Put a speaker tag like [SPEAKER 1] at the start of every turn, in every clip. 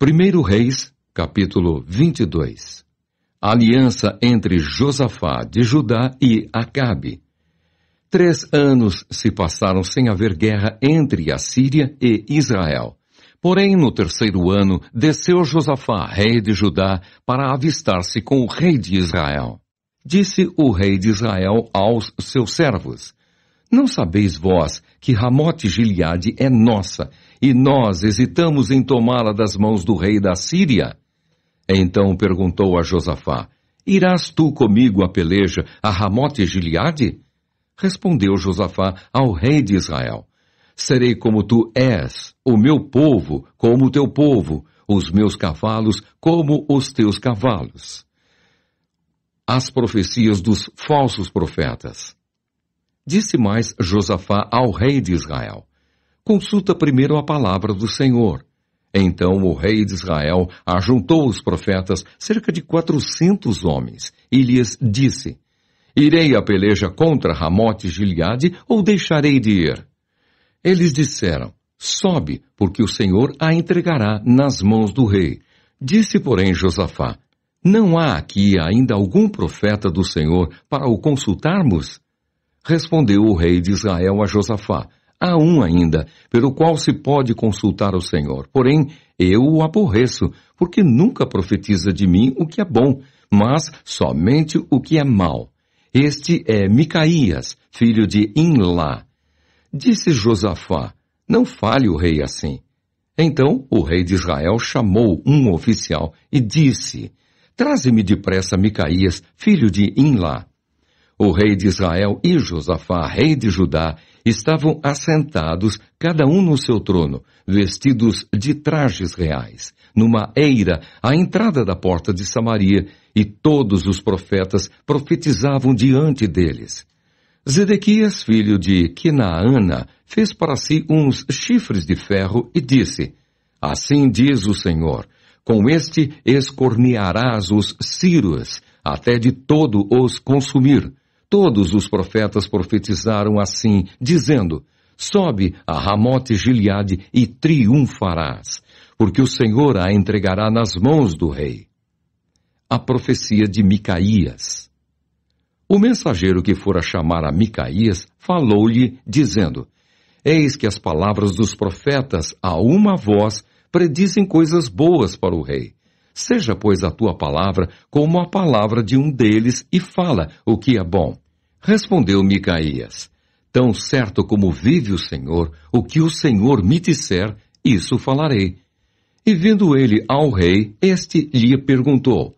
[SPEAKER 1] 1 Reis, capítulo 22. Aliança entre Josafá de Judá e Acabe. 3 anos se passaram sem haver guerra entre a Síria e Israel. Porém, no 3º ano, desceu Josafá, rei de Judá, para avistar-se com o rei de Israel. Disse o rei de Israel aos seus servos: Não sabeis vós que Ramote-Gileade é nossa, e nós hesitamos em tomá-la das mãos do rei da Síria? Então perguntou a Josafá: Irás tu comigo a peleja a Ramote-Gileade? Respondeu Josafá ao rei de Israel: Serei como tu és, o meu povo como o teu povo, os meus cavalos como os teus cavalos. As profecias dos falsos profetas. Disse mais Josafá ao rei de Israel: Consulta primeiro a palavra do Senhor. Então o rei de Israel ajuntou os profetas, cerca de 400 homens, e lhes disse: Irei a peleja contra Ramote-Gileade ou deixarei de ir? Eles disseram: Sobe, porque o Senhor a entregará nas mãos do rei. Disse, porém, Josafá: Não há aqui ainda algum profeta do Senhor para o consultarmos? Respondeu o rei de Israel a Josafá: Há um ainda, pelo qual se pode consultar o Senhor. Porém, eu o aborreço, porque nunca profetiza de mim o que é bom, mas somente o que é mau. Este é Micaías, filho de Imlá. Disse Josafá: Não fale o rei assim. Então o rei de Israel chamou um oficial e disse: Traze-me depressa Micaías, filho de Imlá. O rei de Israel e Josafá, rei de Judá, estavam assentados, cada um no seu trono, vestidos de trajes reais, numa eira à entrada da porta de Samaria, e todos os profetas profetizavam diante deles. Zedequias, filho de Quinaana, fez para si uns chifres de ferro e disse: Assim diz o Senhor, com este escornearás os sírios, até de todo os consumir. Todos os profetas profetizaram assim, dizendo: Sobe a Ramote-Gileade e triunfarás, porque o Senhor a entregará nas mãos do rei. A profecia de Micaías. O mensageiro que fora chamar a Micaías falou-lhe, dizendo: Eis que as palavras dos profetas, a uma voz, predizem coisas boas para o rei. Seja, pois, a tua palavra como a palavra de um deles, e fala o que é bom. Respondeu Micaías: Tão certo como vive o Senhor, o que o Senhor me disser, isso falarei. E vindo ele ao rei, este lhe perguntou: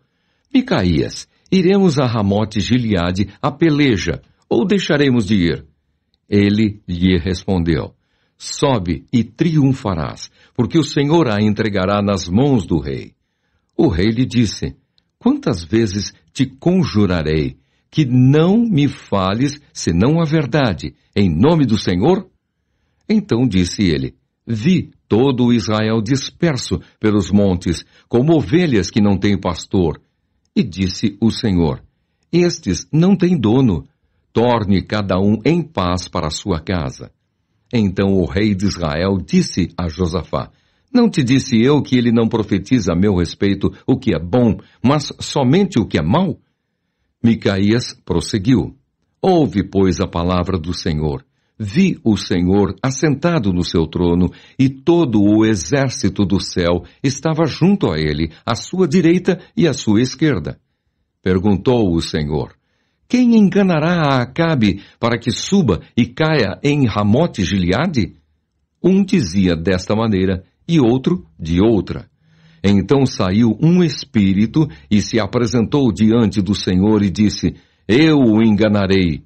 [SPEAKER 1] Micaías, iremos a Ramote-Gileade a peleja, ou deixaremos de ir? Ele lhe respondeu: Sobe e triunfarás, porque o Senhor a entregará nas mãos do rei. O rei lhe disse: Quantas vezes te conjurarei que não me fales senão a verdade, em nome do Senhor? Então disse ele: Vi todo o Israel disperso pelos montes, como ovelhas que não têm pastor. E disse o Senhor: Estes não têm dono. Torne cada um em paz para a sua casa. Então o rei de Israel disse a Josafá: Não te disse eu que ele não profetiza a meu respeito o que é bom, mas somente o que é mau? Micaías prosseguiu: Ouve, pois, a palavra do Senhor. Vi o Senhor assentado no seu trono, e todo o exército do céu estava junto a ele, à sua direita e à sua esquerda. Perguntou o Senhor: Quem enganará a Acabe para que suba e caia em Ramote-Gileade? Um dizia desta maneira, e outro de outra. Então saiu um espírito e se apresentou diante do Senhor e disse: Eu o enganarei.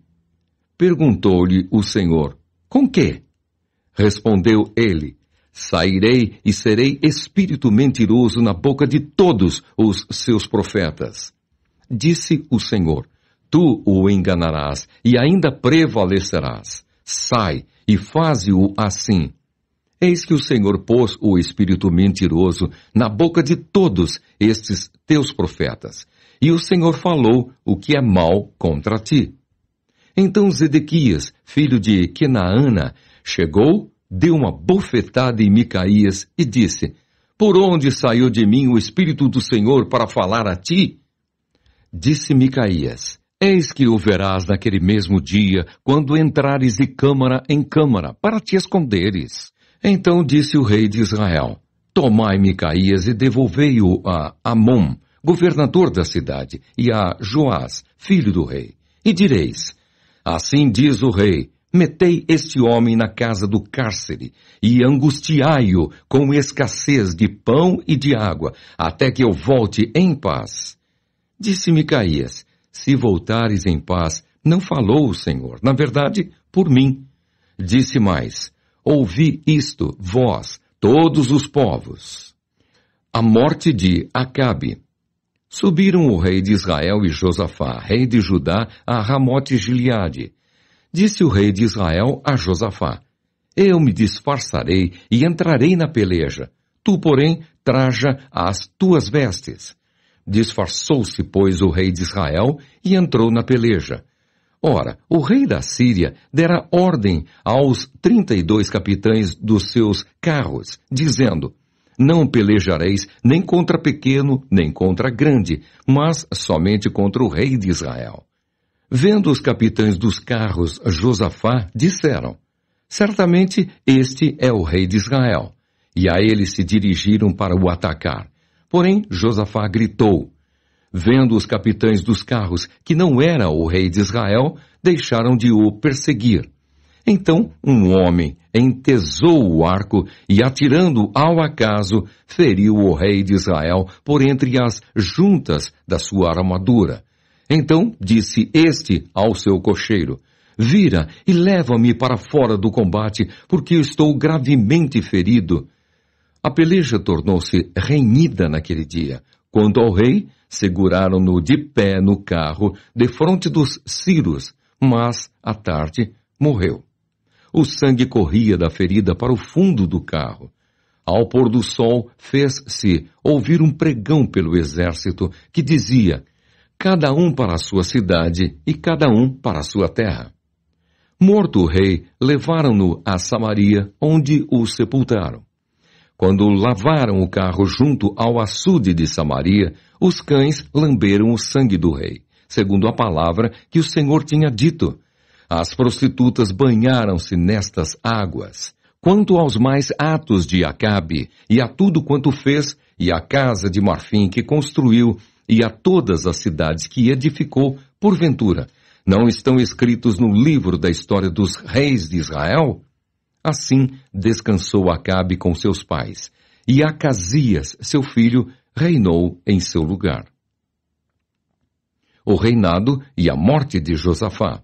[SPEAKER 1] Perguntou-lhe o Senhor: Com quê? Respondeu ele: Sairei e serei espírito mentiroso na boca de todos os seus profetas. Disse o Senhor: Tu o enganarás e ainda prevalecerás. Sai e faze-o assim. Eis que o Senhor pôs o espírito mentiroso na boca de todos estes teus profetas, e o Senhor falou o que é mal contra ti. Então Zedequias, filho de Quinaana, chegou, deu uma bofetada em Micaías e disse: Por onde saiu de mim o Espírito do Senhor para falar a ti? Disse Micaías: Eis que o verás naquele mesmo dia, quando entrares de câmara em câmara, para te esconderes. Então disse o rei de Israel: Tomai Micaías e devolvei-o a Amon, governador da cidade, e a Joás, filho do rei. E direis: Assim diz o rei: Metei este homem na casa do cárcere, e angustiai-o com escassez de pão e de água, até que eu volte em paz. Disse Micaías: Se voltares em paz, não falou o Senhor, na verdade, por mim. Disse mais: Ouvi isto, vós, todos os povos. A morte de Acabe. Subiram o rei de Israel e Josafá, rei de Judá, a Ramote-Gileade. Disse o rei de Israel a Josafá: Eu me disfarçarei e entrarei na peleja. Tu, porém, traja as tuas vestes. Disfarçou-se, pois, o rei de Israel e entrou na peleja. Ora, o rei da Síria dera ordem aos 32 capitães dos seus carros, dizendo: Não pelejareis nem contra pequeno, nem contra grande, mas somente contra o rei de Israel. Vendo os capitães dos carros Josafá, disseram: Certamente este é o rei de Israel. E a ele se dirigiram para o atacar. Porém, Josafá gritou. Vendo os capitães dos carros que não era o rei de Israel, deixaram de o perseguir. Então um homem entesou o arco e, atirando ao acaso, feriu o rei de Israel por entre as juntas da sua armadura. Então disse este ao seu cocheiro: Vira e leva-me para fora do combate, porque estou gravemente ferido. A peleja tornou-se renhida naquele dia. Quanto ao rei, seguraram-no de pé no carro, defronte dos ciros, mas, à tarde, morreu. O sangue corria da ferida para o fundo do carro. Ao pôr do sol, fez-se ouvir um pregão pelo exército que dizia: Cada um para a sua cidade e cada um para a sua terra. Morto o rei, levaram-no a Samaria, onde o sepultaram. Quando lavaram o carro junto ao açude de Samaria, os cães lamberam o sangue do rei, segundo a palavra que o Senhor tinha dito. As prostitutas banharam-se nestas águas. Quanto aos mais atos de Acabe, e a tudo quanto fez, e a casa de marfim que construiu, e a todas as cidades que edificou, porventura, não estão escritos no livro da história dos reis de Israel? Assim descansou Acabe com seus pais, e Acasias, seu filho, reinou em seu lugar. O reinado e a morte de Josafá.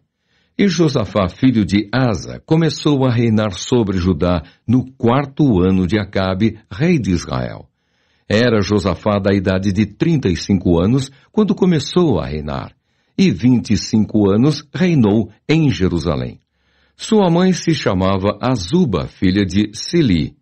[SPEAKER 1] E Josafá, filho de Asa, começou a reinar sobre Judá no 4º ano de Acabe, rei de Israel. Era Josafá da idade de 35 anos quando começou a reinar, e 25 anos reinou em Jerusalém. Sua mãe se chamava Azuba, filha de Sili.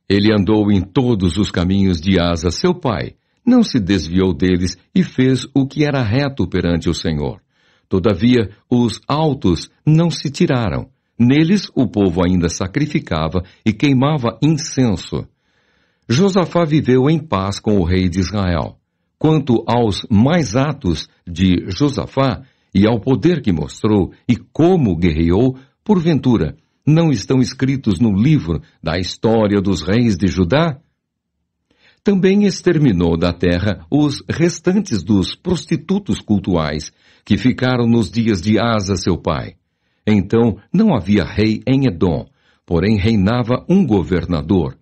[SPEAKER 1] Ele andou em todos os caminhos de Asa, seu pai, não se desviou deles e fez o que era reto perante o Senhor. Todavia, os altos não se tiraram. Neles o povo ainda sacrificava e queimava incenso. Josafá viveu em paz com o rei de Israel. Quanto aos mais atos de Josafá e ao poder que mostrou e como guerreou, porventura, não estão escritos no livro da história dos reis de Judá? Também exterminou da terra os restantes dos prostitutos cultuais, que ficaram nos dias de Asa, seu pai. Então não havia rei em Edom, porém reinava um governador.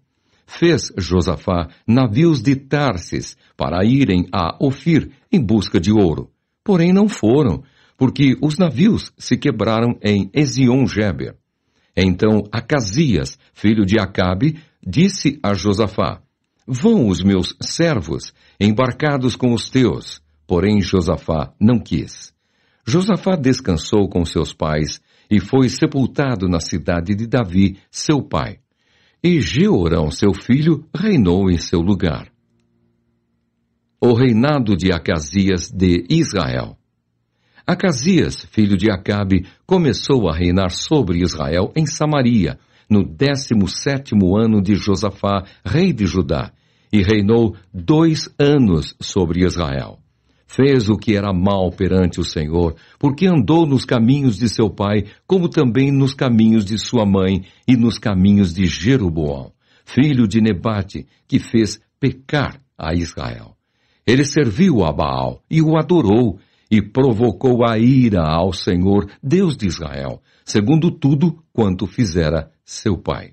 [SPEAKER 1] Fez Josafá navios de Tarsis para irem a Ofir em busca de ouro. Porém não foram, porque os navios se quebraram em Ezion-Geber. Então Acasias, filho de Acabe, disse a Josafá: Vão os meus servos, embarcados com os teus. Porém Josafá não quis. Josafá descansou com seus pais e foi sepultado na cidade de Davi, seu pai. E Jeorão, seu filho, reinou em seu lugar. O reinado de Acasias de Israel. Acasias, filho de Acabe, começou a reinar sobre Israel em Samaria, no 17º ano de Josafá, rei de Judá, e reinou 2 anos sobre Israel. Fez o que era mal perante o Senhor, porque andou nos caminhos de seu pai, como também nos caminhos de sua mãe e nos caminhos de Jeroboão, filho de Nebate, que fez pecar a Israel. Ele serviu a Baal e o adorou, e provocou a ira ao Senhor, Deus de Israel, segundo tudo quanto fizera seu pai.